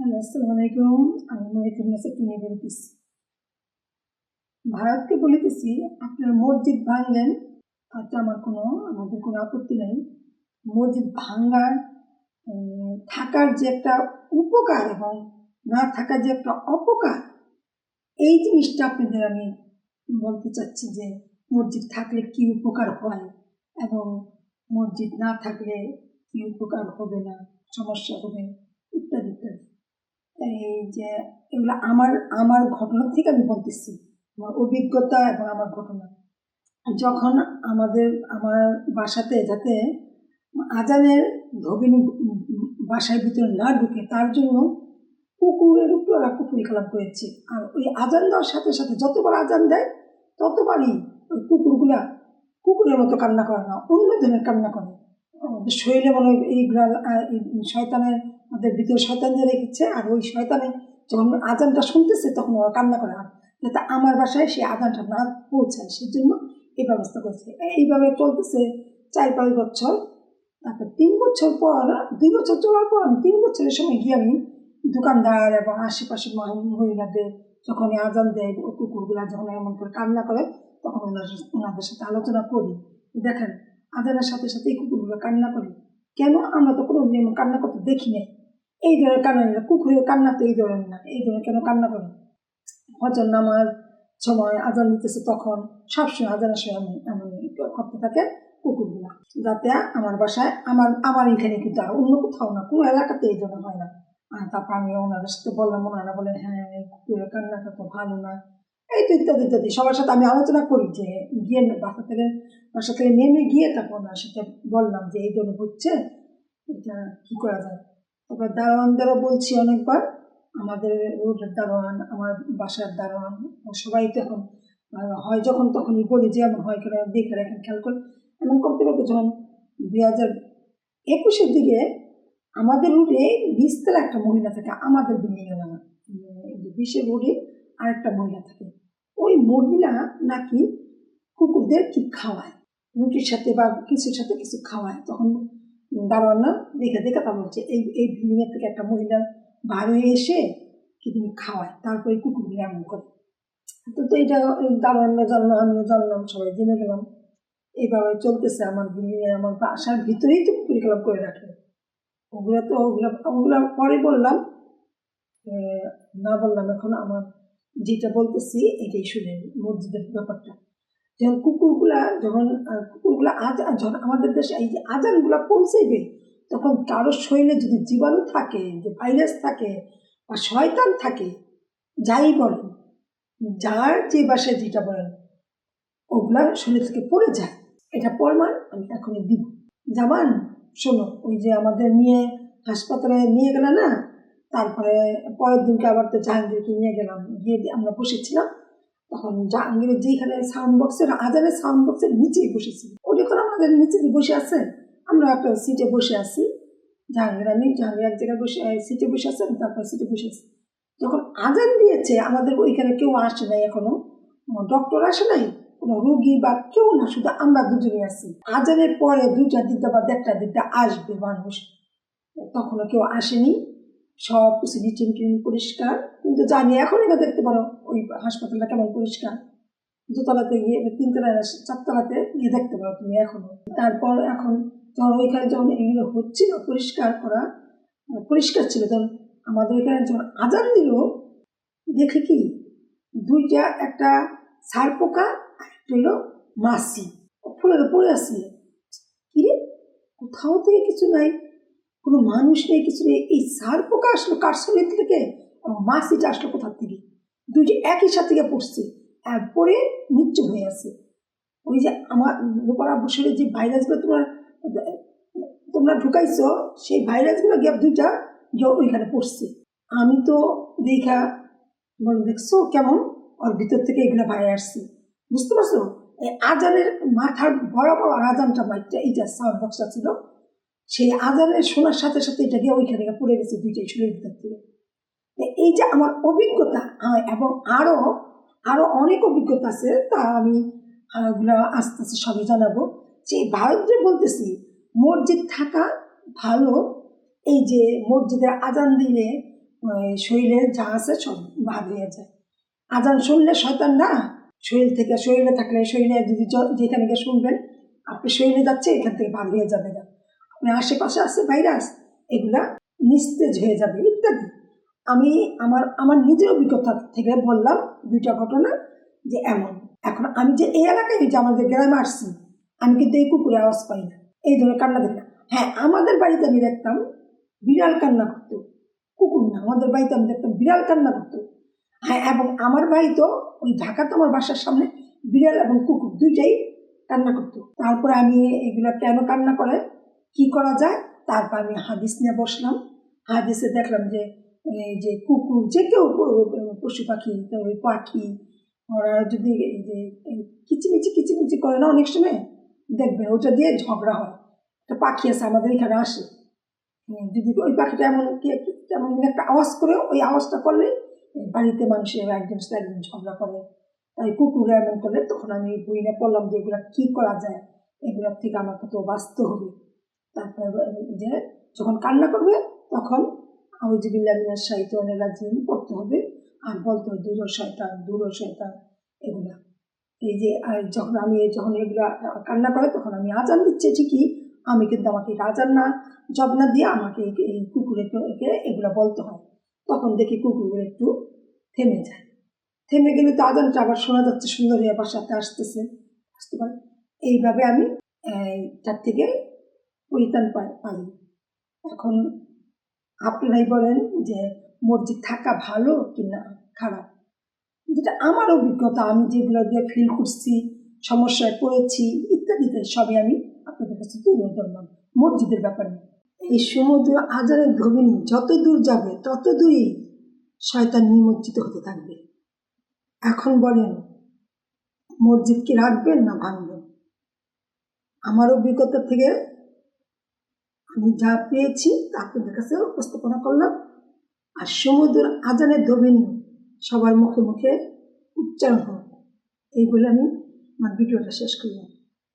Hello, আসসালামু আলাইকুম। আমি মনিরুল নাসির টুনি বলতেছি। ভারতকে বলিতেছি, আপনার মসজিদ ভাঙলেন, তাতে আমাদের কোনো আপত্তি নাই। মসজিদ ভাঙার থাকার যে একটা উপকার এবং না থাকার যে একটা অপকার, এই জিনিসটা আপনাদের আমি বলতে চাচ্ছি যে মসজিদ থাকলে কি উপকার হয় এবং মসজিদ না থাকলে কি উপকার হবে না, সমস্যা হবে, ইত্যাদি ইত্যাদি। এই যে এগুলো আমার আমার ঘটনা থেকে আমি বলতেছি, আমার অভিজ্ঞতা এবং আমার ঘটনা। যখন আমার বাসাতে যাতে আজানের ধ্বনি বাসার ভিতরে না ঢুকে, তার জন্য কুকুরের উপর ওরা কুকুরি কালাম করেছে। আর ওই আজান দেওয়ার সাথে সাথে যতবার আজান দেয় ততবারই ওই কুকুরের মতো কান্না করে না, অন্য ধরনের কান্না করে। আমাদের শরীরে মনে হয় এইগুলা শয়তানের আমাদের ভিতরে শয়তান দিয়ে রেখেছে। আর ওই শয়তানে যখন আজানটা শুনতেছে তখন ওরা কান্না করে, আর যাতে আমার বাসায় সেই আজানটা না পৌঁছায় সেজন্য এই ব্যবস্থা করেছে। এইভাবে চলতেছে 4-5 বছর। তারপর 3 বছর পর, 2 বছর চলার পর, আমি 3 বছরের সময় গিয়ে আমি দোকানদার এবং আশেপাশের মহিলাদের যখন আজান দেয়, কুকুরগুলা যখন এমন করে কান্না করে, তখন ওনাদের সাথে আলোচনা করি। দেখেন, আজানের সাথে সাথে এই কুকুরগুলো কান্না করে কেন? আমরা তো কোনো এমন কান্না করতে দেখি নাই। এই ধরনের কান্না, কুকুরের কান্না তো এই ধরনের না, এই ধরনের কেন কান্না করে? হজর নামার সময় আজান দিতেছে, তখন সবসময় আজানের সময় এমন করতে থাকে কুকুরগুলা, যাতে আমার বাসায় আমার এখানে কিন্তু আর অন্য কোথাও না, কোনো এলাকাতে এই জন্য হয় না। তারপর আমি ওনাদের সাথে বললাম, ওনারা বলে হ্যাঁ, কুকুরের কান্নাটা তো ভালো না, এই তো ইত্যাদি ইত্যাদি। সবার সাথে আমি আলোচনা করি যে গিয়ে বাসা থেকে নেমে গিয়ে তারপর ওনার সাথে বললাম যে এই জন্য হচ্ছে, এটা কী করা যায়। তারপর দারোয়ানদেরও বলছি অনেকবার, আমাদের রোডের দারোয়ান, আমার বাসার দারোয়ান, সবাই তখন হয় যখন তখনই বলি যে এমন হয় কেন, দেখে রাখেন, খেয়াল করে। এমন করতে করতে যখন 2021-এর দিকে আমাদের রুটে 20 তলা একটা মহিলা থাকে, আমাদের বিল্ডিংয়ে না, 20-এর রোডে আরেকটা মহিলা থাকে। ওই মহিলা নাকি কুকুরদের কি খাওয়ায়, রুটির সাথে বা কিছুর সাথে কিছু খাওয়ায়। তখন দারোয়ানা দেখে তার বলছে এই বিল্ডিংয়ের থেকে একটা মহিলা বার হয়ে এসে কি তুমি খাওয়ায়, তারপরে কুকুরগুলো এমন করে। তো এইটা দারোয়ানরা জানলো, আমিও জানলাম, সবাই জেনে গেলাম। এইভাবে চলতেছে আমার বিল্ডিংয়ে, আমার বাসার ভিতরেই তো পরিকল্পনা করে রাখে। ওগুলা পরে বললাম, না বললাম এখন। আমার যেটা বলতেছি এটাই শুনেন, মসজিদের ব্যাপারটা। যখন কুকুরগুলা যখন আমাদের দেশে এই যে আজানগুলা পৌঁছাইবে, তখন কারোর শরীরে যদি জীবাণু থাকে, যে ভাইরাস থাকে বা শয়তান থাকে, যাই বলেন, যার যে বাসায় যেটা বলেন, ওগুলা শরীর থেকে পড়ে যায়। এটা প্রমাণ আমি এখনই দিব। জামান, শোনো, ওই যে আমাদের নিয়ে হাসপাতালে নিয়ে গেল না, তারপরে পরের দিনকে আবার তো জাহাঙ্গীরকে নিয়ে গেলাম, গিয়ে আমরা বসেছিলাম। তখন জাহাঙ্গীরের যেখানে সাউন্ড বক্সের আজানের সাউন্ড বক্সের নিচেই বসেছিল, ওটা তো আমাদের নিচে বসে আছে, আমরা একটা সিটে বসে আছি। জাহাঙ্গীর এক জায়গায় বসে সিটে বসে আছে, তারপর সিটে বসে আছি। যখন আজান দিয়েছে, আমাদের ওইখানে কেউ আসে নাই, এখনো ডক্টর আসে নাই, কোনো রুগী বা কেউ না, শুধু আমরা দুজনে আছি। আজানের পরে 2টা দিকটা বা 1টা দিকটা আসবে মানুষ, তখনও কেউ আসেনি। সব কিছু নিটিন পরিষ্কার, কিন্তু জানি এখন এটা দেখতে পারো ওই হাসপাতালটা কেমন পরিষ্কার। 2তলাতে গিয়ে, 3তলায় 4তলাতে গিয়ে দেখতে পারো তুমি এখনো। তারপর এখন যখন ওইখানে যখন এগুলো হচ্ছিল পরিষ্কার ছিল, তখন আমাদের ওইখানে যখন আজান দিল, দেখে কি 2টা, একটা সার পোকা আর একটা হলো মাছি ফুলের উপরে আছে। কিরে, কোথাও থেকে কিছু নাই, কোনো মানুষ নেই, কিছু নেই, এই সার পোকা আসলো কার শরীর থেকে, মাছিটা আসলো কোথার থেকে? 2টি একই সাথে পড়ছে, এরপরে নিচু হয়ে আছে। ওই যে আমার লোপার বছরে যে ভাইরাসগুলো তোমরা ঢুকাইছো, সেই ভাইরাসগুলো গিয়ে 2টা গিয়ে ওইখানে পড়ছে। আমি তো দেখা বলে, দেখছো কেমন ওর ভিতর থেকে এগুলো বাইরে আসছে, বুঝতে পারছো? এই আজানের মাথার বরাবর আজানটা এইটা সাউন্ড বক্সটা ছিল, সেই আজানের শোনার সাথে সাথে এটা গিয়ে ওইখানে পড়ে গেছে 2টাই শরীরের ভিতর থেকে। এই যে আমার অভিজ্ঞতা, এবং আরো অনেক অভিজ্ঞতা আছে, তা আমি ওগুলো আস্তে আস্তে সবই জানাবো। সেই ভারতে বলতেছি মসজিদ থাকা ভালো। এই যে মসজিদে আজান দিলে শরীরে যা আছে সব বাদ হয়ে যায়। আজান শুনলে শয়তান না শরীরে থাকলে শরীরে যদি যেখানে গিয়ে শুনবেন আপনি শরীরে যাচ্ছে এখান থেকে ভাগ হয়ে যাবে না, আপনার আশেপাশে আছে ভাইরাস, এগুলা নিস্তেজ হয়ে যাবে ইত্যাদি। আমি আমার নিজের অভিজ্ঞতা থেকে বললাম 2টা ঘটনা যে এমন। এখন আমি যে এই এলাকায় যে আমাদের গ্রামে আসছি, আমি কিন্তু এই কুকুরের আওয়াজ পাই না, এই ধরনের কান্না দেখি না। হ্যাঁ, আমাদের বাড়িতে আমি দেখতাম বিড়াল কান্না করতো, কুকুর না, আমাদের বাড়িতে আমি দেখতাম বিড়াল কান্না করতো। হ্যাঁ, এবং আমার বাড়ি তো ওই ঢাকাতে আমার বাসার সামনে বিড়াল এবং কুকুর 2টাই কান্না করতো। তারপরে আমি এগুলো কেন কান্না করে, কি করা যায়, তারপর আমি হাদিস নিয়ে বসলাম। হাদিসে দেখলাম যে এই যে কুকুর যে কেউ পশু পাখি ওই পাখি ওরা যদি এই যে কিচিমিচি করে না, অনেক সময় দেখবে ওটা দিয়ে ঝগড়া হয়। একটা পাখি আছে আমাদের এখানে আসে, যদি ওই পাখিটা এমন একটা আওয়াজ করে, ওই আওয়াজটা করলে বাড়িতে মানুষের একজন ঝগড়া করে। তাই কুকুরে এমন করলে তখন আমি বই না পড়লাম যে এগুলা কি করা যায়, এগুলোর থেকে আমাকে তো বাঁচতে হবে। তারপর যে যখন কান্না করবে তখন আউযুবিল্লাহি মিনাশ শাইতানির রাজিম পড়তে হবে, আর বলতে হবে দূর শয়তান এগুলা। এই যে যখন এগুলা কান্না করে তখন আমি আজান দিচ্ছি ঠিকই, আমি কিন্তু আমাকে আজান না জব না দিয়ে আমাকে এই কুকুরকে এগুলা বলতে হয়। তখন দেখি কুকুরগুলো একটু থেমে গেলে তো আজানটা আবার শোনা যাচ্ছে, সুন্দর হয়ে আবার সাথে আসতে পারে। এইভাবে আমি তার থেকে পরিত্রাণ পাই। এখন আপনারাই বলেন যে মসজিদ থাকা ভালো কি না খারাপ। যেটা আমার অভিজ্ঞতা, আমি যেগুলো দিয়ে ফিল করছি, সমস্যায় পড়েছি ইত্যাদিতে সবই আমি আপনাদের কাছে তুলে ধরলাম মসজিদের ব্যাপারে। এই সমুদ্র আজানের ধ্বনি যত দূর যাবে তত দূরই শয়তান নিমজ্জিত হতে থাকবে। এখন বলেন মসজিদ কি রাখবেন না ভাঙবেন? আমার অভিজ্ঞতা থেকে আমি যা পেয়েছি তা আপনাদের কাছে উপস্থাপনা করলাম। আর সমুদ্র আজানের ধ্বনি সবার মুখে মুখে উচ্চারণ হোক, এই বলে আমি আমার ভিডিওটা শেষ করলাম।